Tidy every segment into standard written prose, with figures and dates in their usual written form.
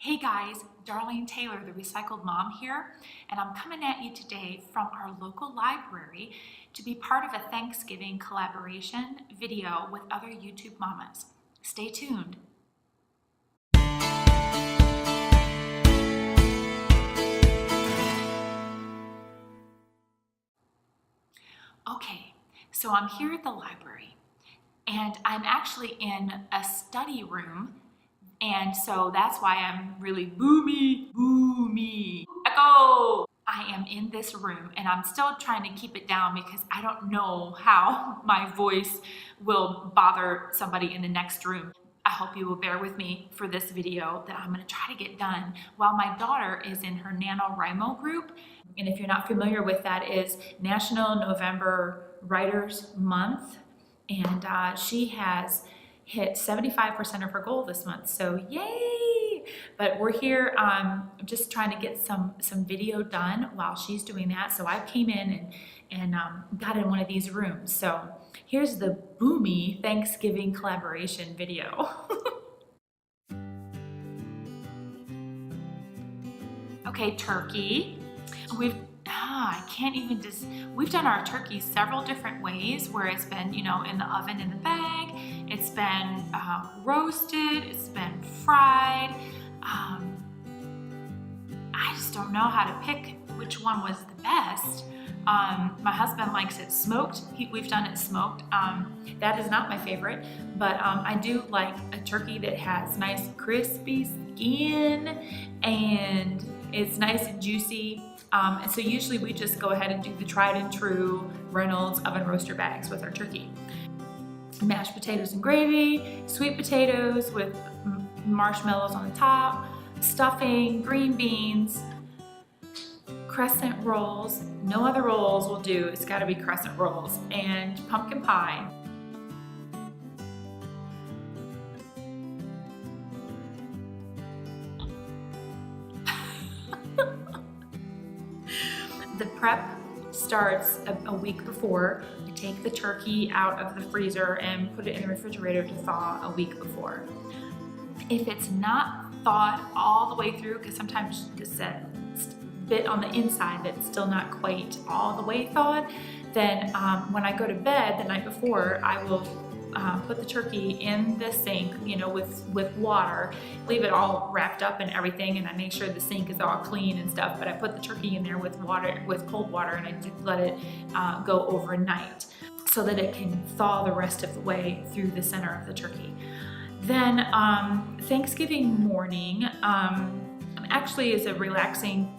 Hey guys, Darlene Taylor, the Recycled Mom here, and I'm coming at you today from our local library to be part of a Thanksgiving collaboration video with other YouTube mamas. Stay tuned. Okay, so I'm here at the library and I'm actually in a study room. And so that's why I'm really boomy, echo. I am in this room and I'm still trying to keep it down because I don't know how my voice will bother somebody in the next room. I hope you will bear with me for this video that I'm gonna try to get done while my daughter is in her NaNoWriMo group. And if you're not familiar with that, is National November Writers Month. And she has hit 75% of her goal this month, so yay! But we're here just trying to get some video done while she's doing that. So I came in and got in one of these rooms. So here's the boomy Thanksgiving collaboration video. Okay, turkey. We've done our turkey several different ways where it's been, in the oven in the bag, it's been roasted, it's been fried. I just don't know how to pick which one was the best. My husband likes it smoked. We've done it smoked. That is not my favorite, but I do like a turkey that has nice crispy skin and it's nice and juicy. And so usually we just go ahead and do the tried and true Reynolds oven roaster bags with our turkey. Mashed potatoes and gravy, sweet potatoes with marshmallows on the top, stuffing, green beans, crescent rolls. No other rolls will do, it's gotta be crescent rolls, and pumpkin pie. The prep starts a week before. I take the turkey out of the freezer and put it in the refrigerator to thaw a week before. If it's not thawed all the way through, because sometimes there's that bit on the inside that's still not quite all the way thawed, then when I go to bed the night before, I will put the turkey in the sink, with water, leave it all wrapped up and everything, and I make sure the sink is all clean and stuff, but I put the turkey in there with cold water, and I let it go overnight so that it can thaw the rest of the way through the center of the turkey. Then Thanksgiving morning actually is a relaxing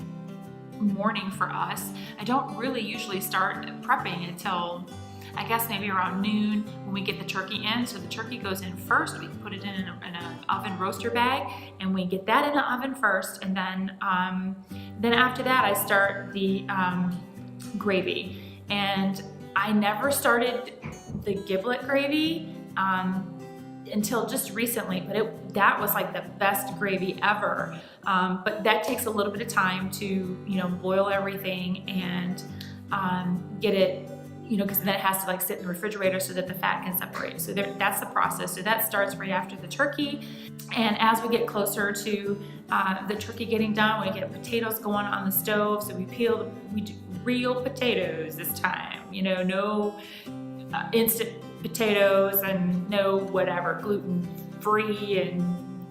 morning for us. I don't really usually start prepping until I guess maybe around noon when we get the turkey in. So the turkey goes in first. We put it in an oven roaster bag, and we get that in the oven first. And then after that, I start the gravy. And I never started the giblet gravy until just recently, but that was like the best gravy ever. But that takes a little bit of time to boil everything and get it. Because then it has to sit in the refrigerator so that the fat can separate. So that's the process. So that starts right after the turkey. And as we get closer to the turkey getting done, we get potatoes going on the stove. So we do real potatoes this time. No instant potatoes and no whatever, gluten-free and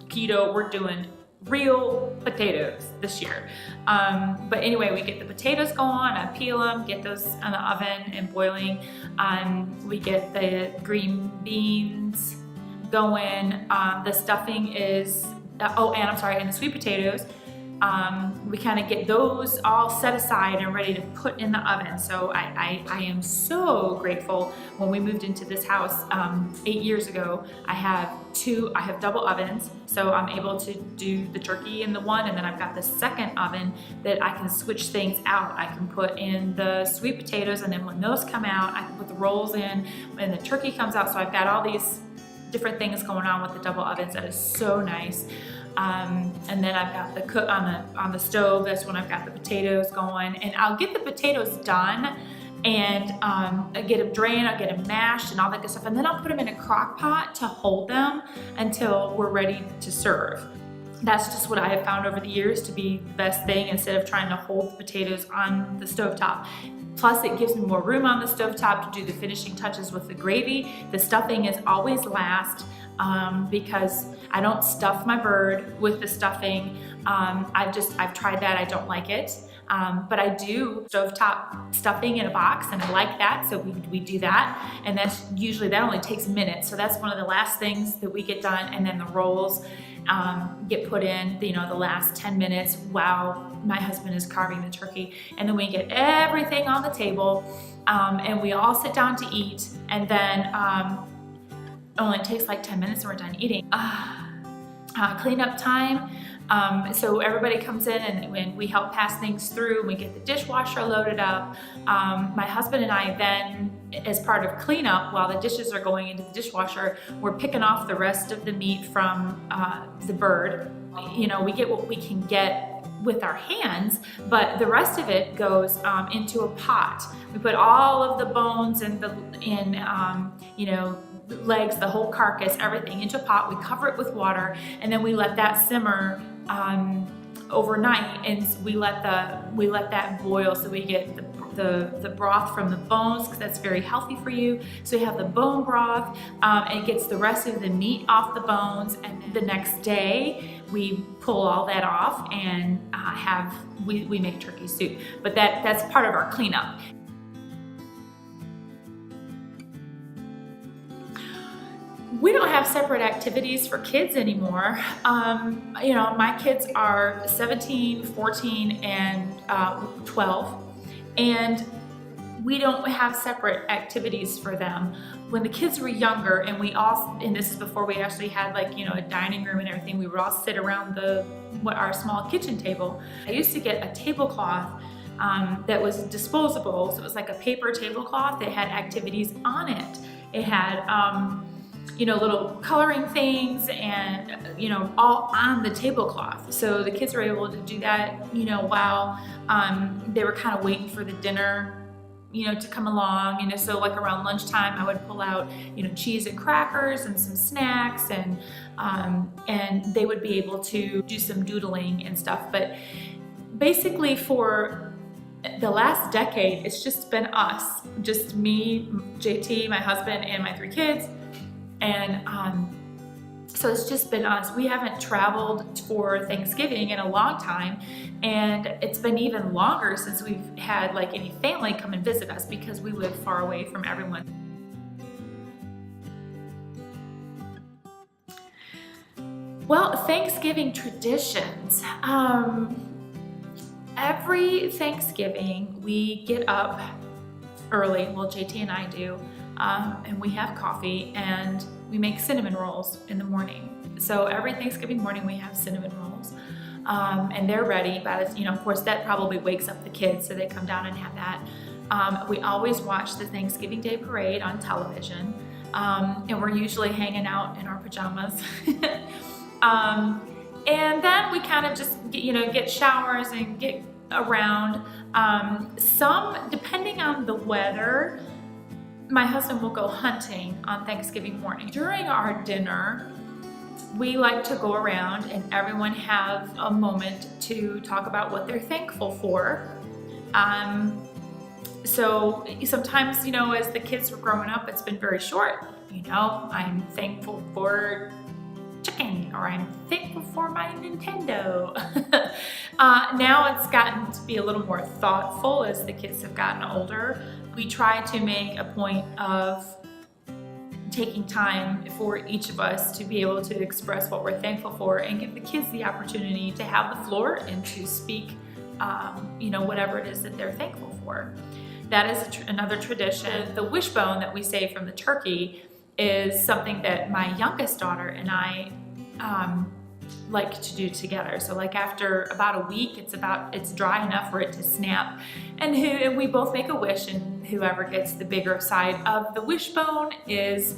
keto. We're doing real potatoes this year. But anyway, we get the potatoes going, I peel them, get those in the oven and boiling. We get the green beans going. The stuffing is, and the sweet potatoes. We kind of get those all set aside and ready to put in the oven. So I am so grateful. When we moved into this house 8 years ago, I have double ovens, so I'm able to do the turkey in the one, and then I've got the second oven that I can switch things out. I can put in the sweet potatoes, and then when those come out, I can put the rolls in, and the turkey comes out. So I've got all these different things going on with the double ovens. That is so nice. And then I've got the cook on the stove. That's when I've got the potatoes going, and I'll get the potatoes done and I get them drained, I'll get them mashed and all that good stuff, and then I'll put them in a crock pot to hold them until we're ready to serve. That's just what I have found over the years to be the best thing, instead of trying to hold the potatoes on the stovetop. Plus, it gives me more room on the stovetop to do the finishing touches with the gravy. The stuffing is always last because I don't stuff my bird with the stuffing. I've tried that, I don't like it. But I do stovetop stuffing in a box, and I like that, so we do that. And that's usually, that only takes minutes, so that's one of the last things that we get done. And then the rolls get put in, the last 10 minutes while my husband is carving the turkey. And then we get everything on the table, and we all sit down to eat. And then only takes like 10 minutes and we're done eating. Cleanup time. So everybody comes in, and we help pass things through, and we get the dishwasher loaded up. My husband and I then, as part of cleanup, while the dishes are going into the dishwasher, we're picking off the rest of the meat from the bird. We get what we can get with our hands, but the rest of it goes into a pot. We put all of the bones and legs, the whole carcass, everything into a pot. We cover it with water, and then we let that simmer overnight, and we let that boil, so we get the broth from the bones, because that's very healthy for you. So you have the bone broth, and it gets the rest of the meat off the bones, and the next day we pull all that off and we make turkey soup. But that's part of our cleanup. We don't have separate activities for kids anymore. My kids are 17, 14, and 12, and we don't have separate activities for them. When the kids were younger, and this is before we actually had a dining room and everything, we would all sit around our small kitchen table. I used to get a tablecloth that was disposable, so it was like a paper tablecloth that had activities on it. It had little coloring things, and all on the tablecloth. So the kids were able to do that, while they were kind of waiting for the dinner, to come along. So like around lunchtime, I would pull out, cheese and crackers and some snacks, and they would be able to do some doodling and stuff. But basically, for the last decade, it's just been us, just me, JT, my husband, and my 3 kids. And so it's just been us. We haven't traveled for Thanksgiving in a long time, and it's been even longer since we've had any family come and visit us, because we live far away from everyone. Well, Thanksgiving traditions. Every Thanksgiving we get up early, well, JT and I do, and we have coffee, and we make cinnamon rolls in the morning. So every Thanksgiving morning we have cinnamon rolls, and they're ready. But of course, that probably wakes up the kids, so they come down and have that. We always watch the Thanksgiving Day parade on television, and we're usually hanging out in our pajamas. And then we kind of just get showers and get around. Depending on the weather, my husband will go hunting on Thanksgiving morning. During our dinner, we like to go around and everyone have a moment to talk about what they're thankful for. So sometimes, as the kids were growing up, it's been very short. I'm thankful for chicken, or I'm thankful for my Nintendo. Now it's gotten to be a little more thoughtful as the kids have gotten older. We try to make a point of taking time for each of us to be able to express what we're thankful for, and give the kids the opportunity to have the floor and to speak, whatever it is that they're thankful for. That is another tradition. The wishbone that we say from the turkey is something that my youngest daughter and I like to do together. So after about a week, it's dry enough for it to snap, and we both make a wish, and whoever gets the bigger side of the wishbone gets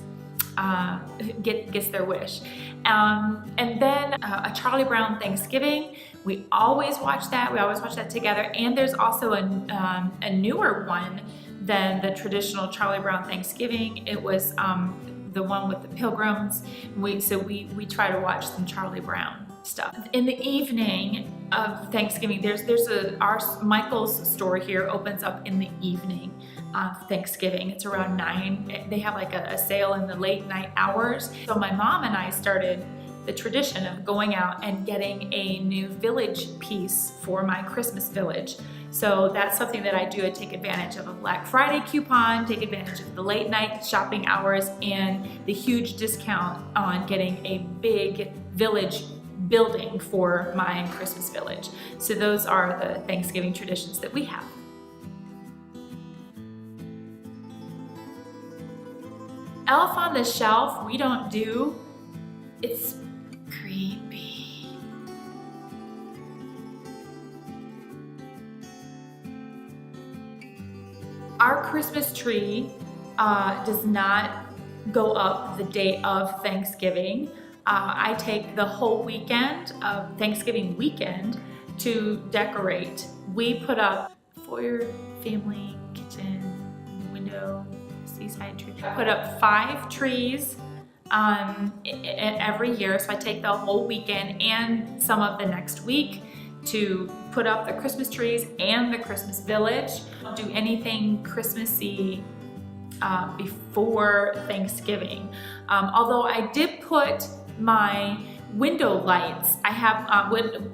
their wish. And then a Charlie Brown Thanksgiving. We always watch that. We always watch that together. And there's also a newer one than the traditional Charlie Brown Thanksgiving. It was the one with the pilgrims. So we try to watch some Charlie Brown stuff. In the evening of Thanksgiving, our Michael's store here opens up in the evening of Thanksgiving. It's around 9. They have like a sale in the late night hours. So my mom and I started the tradition of going out and getting a new village piece for my Christmas village. So that's something that I do. I take advantage of a Black Friday coupon, take advantage of the late night shopping hours, and the huge discount on getting a big village building for my Christmas village. So those are the Thanksgiving traditions that we have. Elf on the Shelf, we don't do. It's creepy. Our Christmas tree does not go up the day of Thanksgiving. I take the whole weekend of Thanksgiving weekend to decorate. We put up foyer, family, kitchen, window, seaside tree. I put up 5 trees every year, so I take the whole weekend and some of the next week to put up the Christmas trees and the Christmas village. I'll do anything Christmassy before Thanksgiving. Although I did put my window lights, I have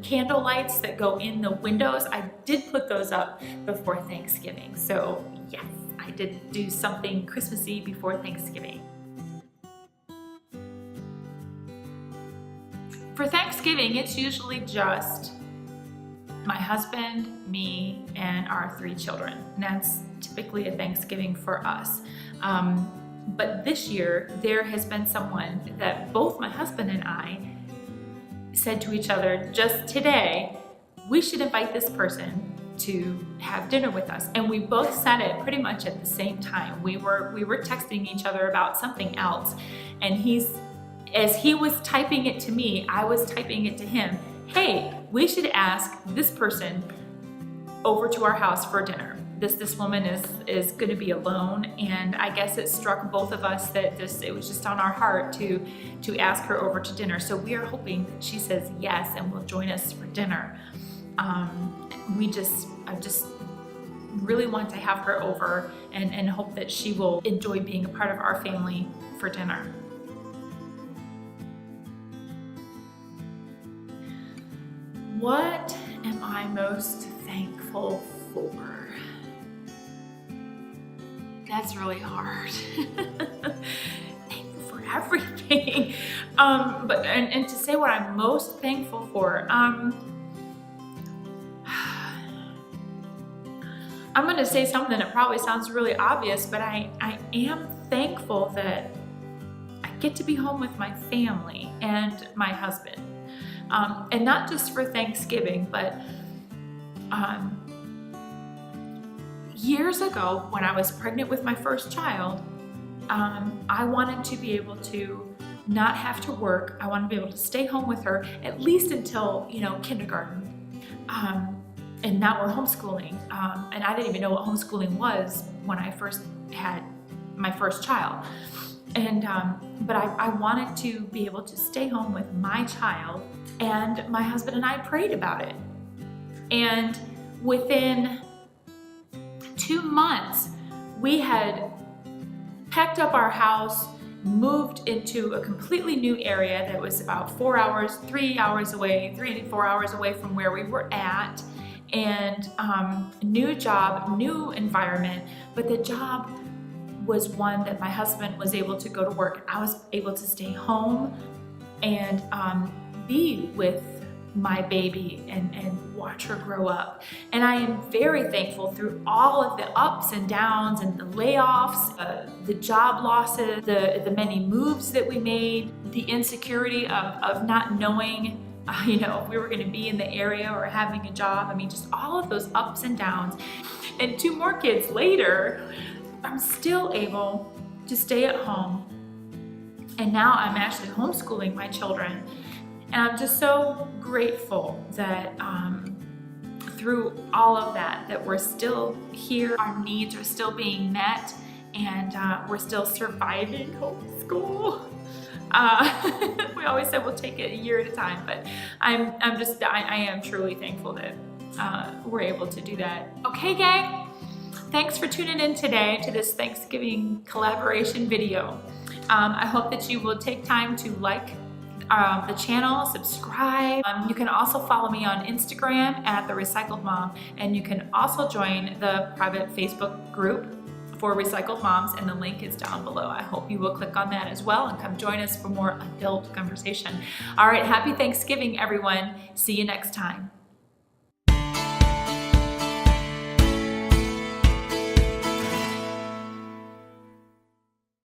candle lights that go in the windows. I did put those up before Thanksgiving. So yes, I did do something Christmassy before Thanksgiving. For Thanksgiving, it's usually just my husband, me, and our 3 children. And that's typically a Thanksgiving for us. But this year, there has been someone that both my husband and I said to each other just today, we should invite this person to have dinner with us. And we both said it pretty much at the same time. We were texting each other about something else. And as he was typing it to me, I was typing it to him. Hey, we should ask this person over to our house for dinner. This woman is going to be alone, and I guess it struck both of us that it was just on our heart to ask her over to dinner. So we are hoping that she says yes and will join us for dinner. I just really want to have her over and hope that she will enjoy being a part of our family for dinner. What am I most thankful for? That's really hard. Thankful for everything. But to say what I'm most thankful for, I'm gonna say something that probably sounds really obvious, but I am thankful that I get to be home with my family and my husband. And not just for Thanksgiving, but years ago when I was pregnant with my first child, I wanted to be able to not have to work. I wanted to be able to stay home with her at least until, kindergarten. And now we're homeschooling. And I didn't even know what homeschooling was when I first had my first child. And but I wanted to be able to stay home with my child, and my husband and I prayed about it. And within 2 months, we had packed up our house, moved into a completely new area that was about 3 hours away, 3 to 4 hours away from where we were at, and new job, new environment, but the job was one that my husband was able to go to work. I was able to stay home and be with my baby and watch her grow up. And I am very thankful through all of the ups and downs and the layoffs, the job losses, the many moves that we made, the insecurity of not knowing if we were going to be in the area or having a job. I mean, just all of those ups and downs. And 2 more kids later, I'm still able to stay at home. And now I'm actually homeschooling my children. And I'm just so grateful that through all of that we're still here, our needs are still being met, and we're still surviving homeschooling. school. We always said we'll take it a year at a time, but I am truly thankful that we're able to do that. Okay, gang, thanks for tuning in today to this Thanksgiving collaboration video. I hope that you will take time to like the channel, subscribe. You can also follow me on Instagram at The Recycled Mom, and you can also join the private Facebook group for Recycled Moms, and the link is down below. I hope you will click on that as well and come join us for more adult conversation. All right, happy Thanksgiving, everyone. See you next time.